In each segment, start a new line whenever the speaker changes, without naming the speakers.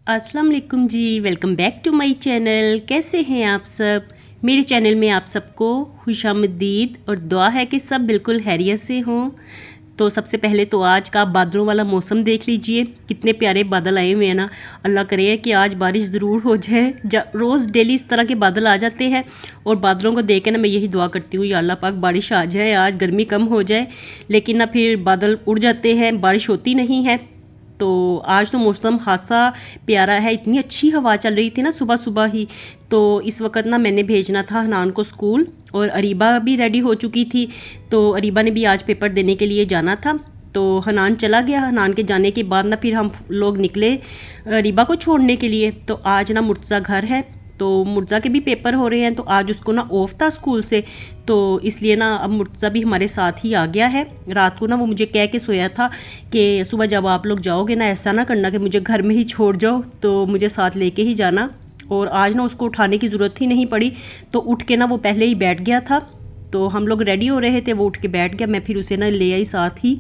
अस्सलाम वालेकुम जी। Welcome back to my channel. कैसे हैं आप सब? मेरे चैनल में आप सबको खुशामदीद और दुआ है कि सब बिल्कुल खैरियत से हों। तो सबसे पहले तो आज का बादलों वाला मौसम देख लीजिए, कितने प्यारे बादल आए हुए हैं ना। अल्लाह करे कि आज बारिश ज़रूर हो जाए। रोज़ डेली इस तरह के बादल आ जाते हैं और बादलों को देख के ना मैं यही दुआ करती हूँ, या अल्लाह पाक बारिश आ जाए, आज गर्मी कम हो जाए। लेकिन ना फिर बादल उड़ जाते हैं, बारिश होती नहीं है। तो आज तो मौसम खासा प्यारा है, इतनी अच्छी हवा चल रही थी ना सुबह सुबह ही। तो इस वक्त ना मैंने भेजना था हनान को स्कूल और अरीबा भी रेडी हो चुकी थी। तो अरीबा ने भी आज पेपर देने के लिए जाना था। तो हनान चला गया। हनान के जाने के बाद ना फिर हम लोग निकले अरीबा को छोड़ने के लिए। तो आज ना मुर्तज़ा घर है, तो मुर्तज़ा के भी पेपर हो रहे हैं, तो आज उसको ना ऑफ था स्कूल से। तो इसलिए ना अब मुर्तज़ा भी हमारे साथ ही आ गया है। रात को ना वो मुझे कह के सोया था कि सुबह जब आप लोग जाओगे ना ऐसा ना करना कि मुझे घर में ही छोड़ जाओ, तो मुझे साथ लेके ही जाना। और आज ना उसको उठाने की ज़रूरत ही नहीं पड़ी, तो उठ के ना वो पहले ही बैठ गया था। तो हम लोग रेडी हो रहे थे, वो उठ के बैठ गया, मैं फिर उसे ना ले आई साथ ही।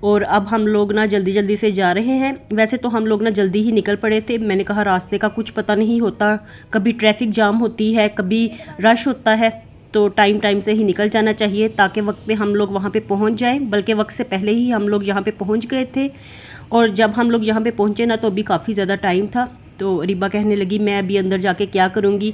और अब हम लोग ना जल्दी जल्दी से जा रहे हैं। वैसे तो हम लोग ना जल्दी ही निकल पड़े थे। मैंने कहा रास्ते का कुछ पता नहीं होता, कभी ट्रैफिक जाम होती है, कभी रश होता है, तो टाइम से ही निकल जाना चाहिए ताकि वक्त पे हम लोग वहाँ पे पहुँच जाएं। बल्कि वक्त से पहले ही हम लोग यहाँ पे पहुँच गए थे। और जब हम लोग यहाँ पे पहुँचे ना तो अभी काफ़ी ज़्यादा टाइम था। तो रिबा कहने लगी मैं अभी अंदर जाके क्या करूँगी।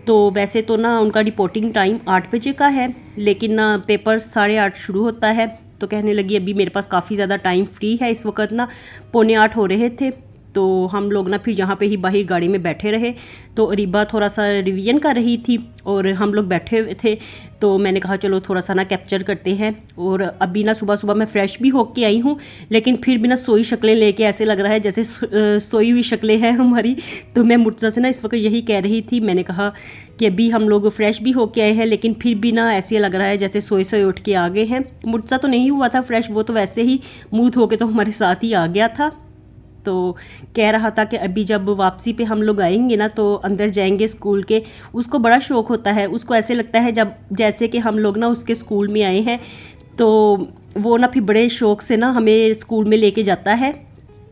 तो वैसे तो ना उनका रिपोर्टिंग टाइम 8 बजे का है, लेकिन ना पेपर 8:30 शुरू होता है। तो कहने लगी अभी मेरे पास काफ़ी ज़्यादा टाइम फ्री है। इस वक्त ना 7:45 हो रहे थे। तो हम लोग ना फिर यहाँ पे ही बाहर गाड़ी में बैठे रहे। तो अरीबा थोड़ा सा रिवीजन कर रही थी और हम लोग बैठे हुए थे। तो मैंने कहा चलो थोड़ा सा ना कैप्चर करते हैं। और अभी ना सुबह सुबह मैं फ़्रेश भी होके आई हूँ, लेकिन फिर भी ना सोई शक्लें लेके ऐसे लग रहा है जैसे सोई हुई शक्लें हैं हमारी। तो मैं मुर्तज़ा से ना इस वक्त यही कह रही थी, मैंने कहा कि अभी हम लोग फ्रेश भी होके आए हैं, लेकिन फिर भी ना ऐसे लग रहा है जैसे सोए सोए उठ के आ गए हैं। मुर्तज़ा तो नहीं हुआ था फ्रेश, वो तो वैसे ही मुँह धो के तो हमारे साथ ही आ गया था। तो कह रहा था कि अभी जब वापसी पे हम लोग आएंगे ना तो अंदर जाएंगे स्कूल के। उसको बड़ा शौक़ होता है, उसको ऐसे लगता है जब जैसे कि हम लोग ना उसके स्कूल में आए हैं। तो वो ना फिर बड़े शौक़ से ना हमें स्कूल में लेके जाता है।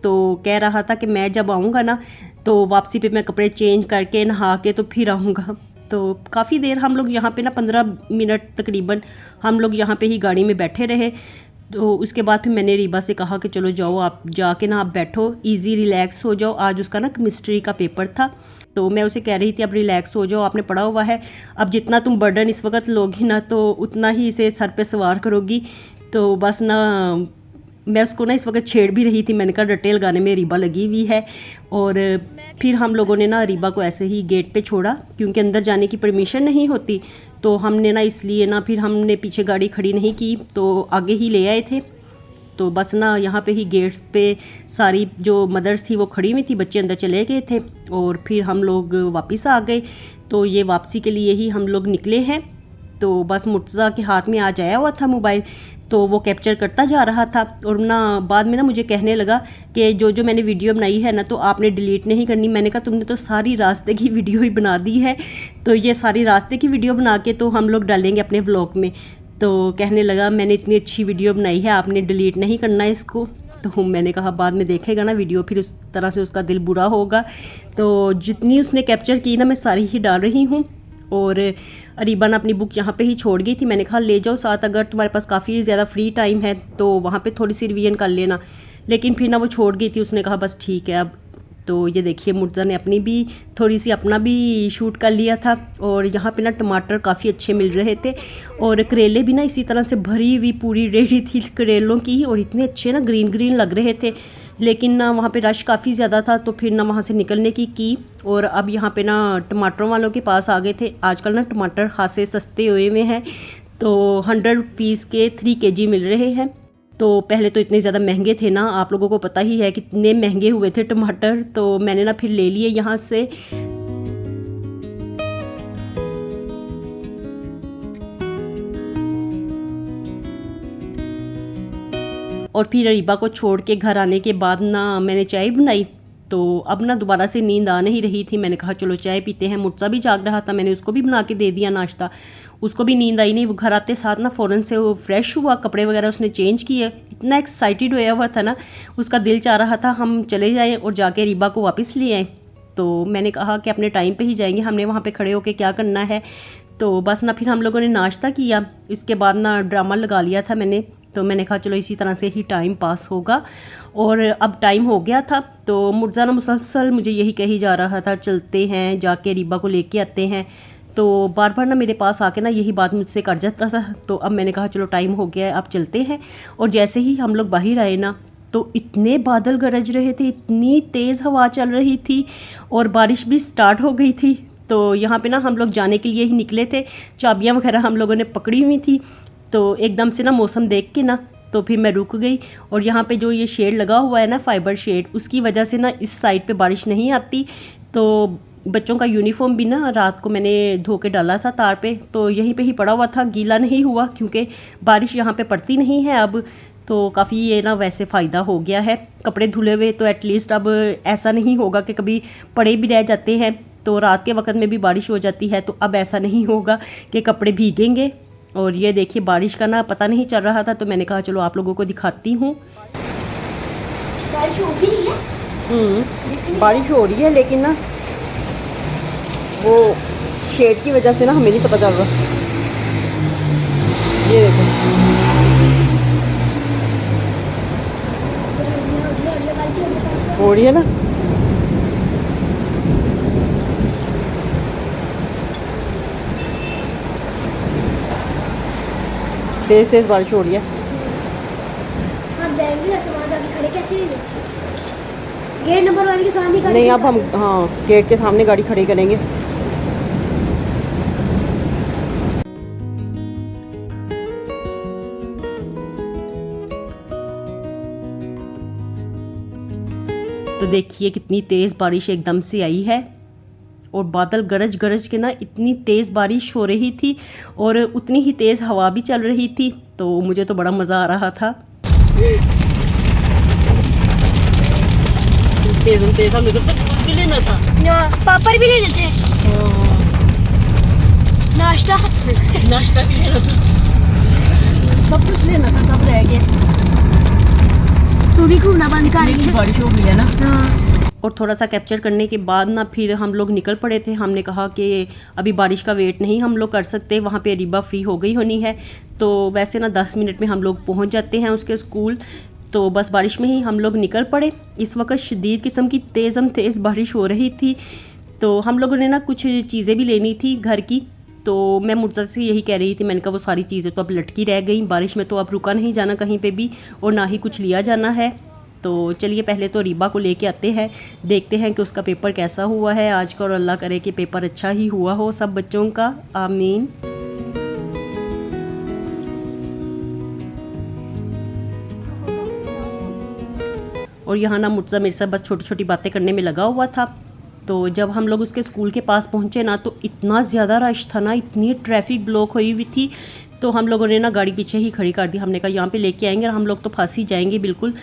तो कह रहा था कि मैं जब आऊँगा ना तो वापसी पे मैं कपड़े चेंज करके नहा के तो फिर आऊँगा। तो काफ़ी देर हम लोग यहाँ पे ना 15 मिनट तकरीबन हम लोग यहाँ पे ही गाड़ी में बैठे रहे। तो उसके बाद फिर मैंने रीबा से कहा कि चलो जाओ आप जाके ना आप बैठो, इजी रिलैक्स हो जाओ। आज उसका ना केमिस्ट्री का पेपर था। तो मैं उसे कह रही थी अब रिलैक्स हो जाओ, आपने पढ़ा हुआ है, अब जितना तुम बर्डन इस वक्त लोगी ना तो उतना ही इसे सर पे सवार करोगी। तो बस ना मैं उसको ना इस वक्त छेड़ भी रही थी। मैंने कहा डिटेल गाने में रीबा लगी हुई है। और फिर हम लोगों ने ना रीबा को ऐसे ही गेट पे छोड़ा, क्योंकि अंदर जाने की परमिशन नहीं होती। तो हमने ना इसलिए ना फिर हमने पीछे गाड़ी खड़ी नहीं की, तो आगे ही ले आए थे। तो बस ना यहाँ पे ही गेट्स पे सारी जो मदर्स थी वो खड़ी हुई थी, बच्चे अंदर चले गए थे और फिर हम लोग वापस आ गए। तो ये वापसी के लिए ही हम लोग निकले हैं। तो बस मुर्तज़ा के हाथ में आज आया हुआ था मोबाइल, तो वो कैप्चर करता जा रहा था। और ना बाद में ना मुझे कहने लगा कि जो जो मैंने वीडियो बनाई है ना तो आपने डिलीट नहीं करनी। मैंने कहा तुमने तो सारी रास्ते की वीडियो ही बना दी है, तो ये सारी रास्ते की वीडियो बना के तो हम लोग डालेंगे अपने व्लॉग में। तो कहने लगा मैंने इतनी अच्छी वीडियो बनाई है, आपने डिलीट नहीं करना है इसको। तो मैंने कहा बाद में देखेगा ना वीडियो, फिर उस तरह से उसका दिल बुरा होगा। तो जितनी उसने कैप्चर की ना मैं सारी ही डाल रही हूँ। और अरीबा ने अपनी बुक यहाँ पे ही छोड़ गई थी। मैंने कहा ले जाओ साथ, अगर तुम्हारे पास काफ़ी ज़्यादा फ्री टाइम है तो वहाँ पे थोड़ी सी रिवीजन कर लेना। लेकिन फिर ना वो छोड़ गई थी, उसने कहा बस ठीक है अब। तो ये देखिए मुर्तज़ा ने अपनी भी थोड़ी सी अपना भी शूट कर लिया था। और यहाँ पे ना टमाटर काफ़ी अच्छे मिल रहे थे और करेले भी ना इसी तरह से भरी हुई पूरी रेडी थी करेलों की, और इतने अच्छे ना ग्रीन ग्रीन लग रहे थे। लेकिन ना वहाँ पे रश काफ़ी ज़्यादा था, तो फिर ना वहाँ से निकलने की। और अब यहाँ पे ना टमाटरों वालों के पास आ गए थे। आजकल ना टमाटर खासे सस्ते हुए हुए हैं, तो 100 रुपीज़ के 3 kg मिल रहे हैं। तो पहले तो इतने ज़्यादा महंगे थे ना, आप लोगों को पता ही है कितने महंगे हुए थे टमाटर। तो मैंने ना फिर ले लिए यहाँ से। और फिर अरीबा को छोड़ के घर आने के बाद ना मैंने चाय बनाई। तो अब ना दोबारा से नींद आ नहीं रही थी। मैंने कहा चलो चाय पीते हैं। मुर्तज़ा भी जाग रहा था, मैंने उसको भी बना के दे दिया नाश्ता। उसको भी नींद आई नहीं। वो घर आते साथ ना फ़ौरन से वो फ्रेश हुआ, कपड़े वगैरह उसने चेंज किए। इतना एक्साइटेड होया हुआ था ना, उसका दिल चाह रहा था हम चले जाएँ और जाके रीबा को वापस ले आएँ। तो मैंने कहा कि अपने टाइम पे ही जाएंगे, हमने वहाँ पे खड़े होके क्या करना है। तो बस ना फिर हम लोगों ने नाश्ता किया, इसके बाद ना ड्रामा लगा लिया था मैंने। तो मैंने कहा चलो इसी तरह से ही टाइम पास होगा। और अब टाइम हो गया था तो मुर्जा ना मुसलसल मुझे यही कही जा रहा था चलते हैं, जाके रीबा को लेके आते हैं। तो बार बार ना मेरे पास आके ना यही बात मुझसे कर जाता था। तो अब मैंने कहा चलो टाइम हो गया है, अब चलते हैं। और जैसे ही हम लोग बाहर आए ना तो इतने बादल गरज रहे थे, इतनी तेज़ हवा चल रही थी और बारिश भी स्टार्ट हो गई थी। तो यहाँ पे ना हम लोग जाने के लिए ही निकले थे, चाबियाँ वगैरह हम लोगों ने पकड़ी हुई थी। तो एकदम से ना मौसम देख के ना तो फिर मैं रुक गई। और यहाँ पे जो ये शेड लगा हुआ है ना, फाइबर शेड, उसकी वजह से ना इस साइड पे बारिश नहीं आती। तो बच्चों का यूनिफॉर्म भी ना रात को मैंने धो के डाला था तार पे, तो यहीं पे ही पड़ा हुआ था, गीला नहीं हुआ क्योंकि बारिश यहाँ पे पड़ती नहीं है अब। तो काफ़ी ये ना वैसे फ़ायदा हो गया है कपड़े धुले हुए। तो एटलीस्ट अब ऐसा नहीं होगा कि कभी पड़े भी रह जाते हैं तो रात के वक्त में भी बारिश हो जाती है। तो अब ऐसा नहीं होगा कि कपड़े भीगेंगे। और ये देखिए बारिश का ना पता नहीं चल रहा था, तो मैंने कहा चलो आप लोगों को दिखाती हूँ।
बारिश हो भी रही है।
बारिश हो रही है लेकिन ना वो शेड की वजह से ना हमें नहीं पता चल रहा। ये देखो हो रही है ना। तेज तेज बारिश हो रही है।
हम जाएंगे सामान आगे खड़े कैसे हैं? गेट नंबर 1 के सामने गाड़ी
नहीं, अब हम हाँ गेट के सामने गाड़ी खड़ी करेंगे। तो देखिए कितनी तेज़ बारिश एकदम से आई है और बादल गरज गरज के ना इतनी तेज़ बारिश हो रही थी और उतनी ही तेज़ हवा भी चल रही थी। तो मुझे तो बड़ा मज़ा आ रहा था। तेज़ हमें तो कुछ भी लेना था।
पापड़ भी ले लेते हैं। नाश्ता
नाश्ता भी लेना था, सब कुछ लेना था, सब रह गया।
तू भी घूमना बंद कर
रही है, बारिश हो गई है ना।
हाँ।
और थोड़ा सा कैप्चर करने के बाद ना फिर हम लोग निकल पड़े थे। हमने कहा कि अभी बारिश का वेट नहीं हम लोग कर सकते, वहाँ पे रीबा फ्री हो गई होनी है। तो वैसे ना 10 मिनट में हम लोग पहुँच जाते हैं उसके स्कूल। तो बस बारिश में ही हम लोग निकल पड़े। इस वक्त शदीद किस्म की तेज़ बारिश हो रही थी। तो हम लोगों ने ना कुछ चीज़ें भी लेनी थी घर की। तो मैं मुर्जा से यही कह रही थी, मैंने कहा वो सारी चीज़ें तो अब लटकी रह गई, बारिश में तो अब रुका नहीं जाना कहीं पे भी और ना ही कुछ लिया जाना है। तो चलिए पहले तो रीबा को लेके आते हैं, देखते हैं कि उसका पेपर कैसा हुआ है आज का। और अल्लाह करे कि पेपर अच्छा ही हुआ हो सब बच्चों का, आमीन। और यहाँ ना मुर्जा मेरे साथ बस छोटी छोटी बातें करने में लगा हुआ था। तो जब हम लोग उसके स्कूल के पास पहुँचे ना तो इतना ज़्यादा रश था ना, इतनी ट्रैफिक ब्लॉक हुई हुई थी। तो हम लोगों ने ना गाड़ी पीछे ही खड़ी कर दी। हमने कहा यहाँ पे लेके आएंगे और हम लोग तो फंस ही जाएंगे बिल्कुल।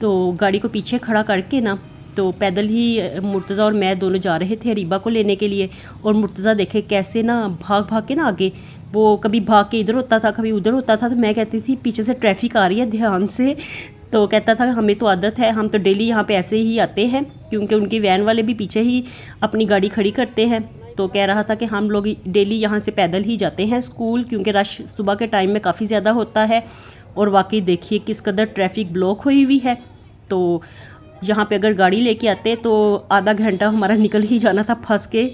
तो गाड़ी को पीछे खड़ा करके ना तो पैदल ही मुर्तज़ा और मैं दोनों जा रहे थे रीबा को लेने के लिए। और मुर्तज़ा देखे कैसे ना भाग भाग के ना आगे, वो कभी भाग के इधर होता था कभी उधर होता था। तो मैं कहती थी पीछे से ट्रैफिक आ रही है ध्यान से। तो कहता था हमें तो आदत है, हम तो डेली यहाँ पे ऐसे ही आते हैं, क्योंकि उनकी वैन वाले भी पीछे ही अपनी गाड़ी खड़ी करते हैं। तो कह रहा था कि हम लोग डेली यहाँ से पैदल ही जाते हैं स्कूल, क्योंकि रश सुबह के टाइम में काफ़ी ज़्यादा होता है। और वाकई देखिए किस कदर ट्रैफिक ब्लॉक हुई हुई है। तो यहाँ पे अगर गाड़ी लेके आते तो आधा घंटा हमारा निकल ही जाना था फंस के।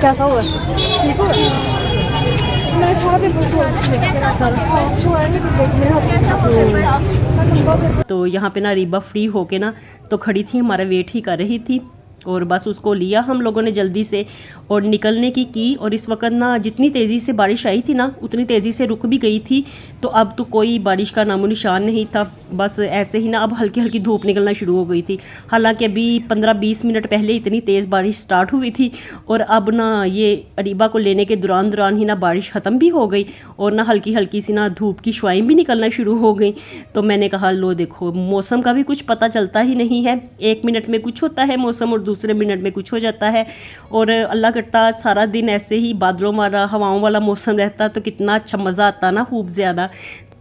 कैसा हुआ? ठीक हो? तो यहाँ पे ना रीबा फ्री होके ना तो खड़ी थी, हमारा वेट ही कर रही थी। और बस उसको लिया हम लोगों ने जल्दी से और निकलने की और इस वक्त ना जितनी तेज़ी से बारिश आई थी ना उतनी तेज़ी से रुक भी गई थी। तो अब तो कोई बारिश का नामो निशान नहीं था, बस ऐसे ही ना अब हल्की हल्की धूप निकलना शुरू हो गई थी। हालांकि अभी 15-20 मिनट पहले इतनी तेज़ बारिश स्टार्ट हुई थी और अब ना ये अरीबा को लेने के दौरान ही ना बारिश ख़त्म भी हो गई और ना हल्की हल्की सी ना धूप की शुआएं भी निकलना शुरू हो गई। तो मैंने कहा लो देखो मौसम का भी कुछ पता चलता ही नहीं है, 1 मिनट में कुछ होता है मौसम और दूसरे मिनट में कुछ हो जाता है। और अल्लाह करता सारा दिन ऐसे ही बादलों वाला हवाओं वाला मौसम रहता तो कितना अच्छा मज़ा आता ना, खूब ज़्यादा।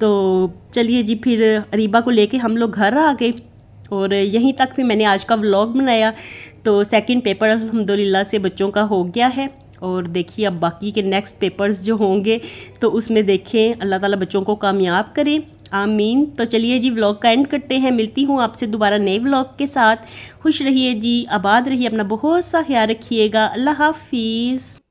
तो चलिए जी फिर अरीबा को लेके हम लोग घर आ गए और यहीं तक फिर मैंने आज का व्लॉग बनाया। तो सेकंड पेपर अल्हम्दुलिल्लाह से बच्चों का हो गया है और देखिए अब बाकी के नेक्स्ट पेपर्स जो होंगे तो उसमें देखें अल्लाह ताला बच्चों को कामयाब करें, आमीन। तो चलिए जी व्लॉग का एंड करते हैं, मिलती हूँ आपसे दोबारा नए व्लॉग के साथ। खुश रहिए जी, आबाद रहिए, अपना बहुत सा ख्याल रखिएगा। अल्लाह हाफिज़।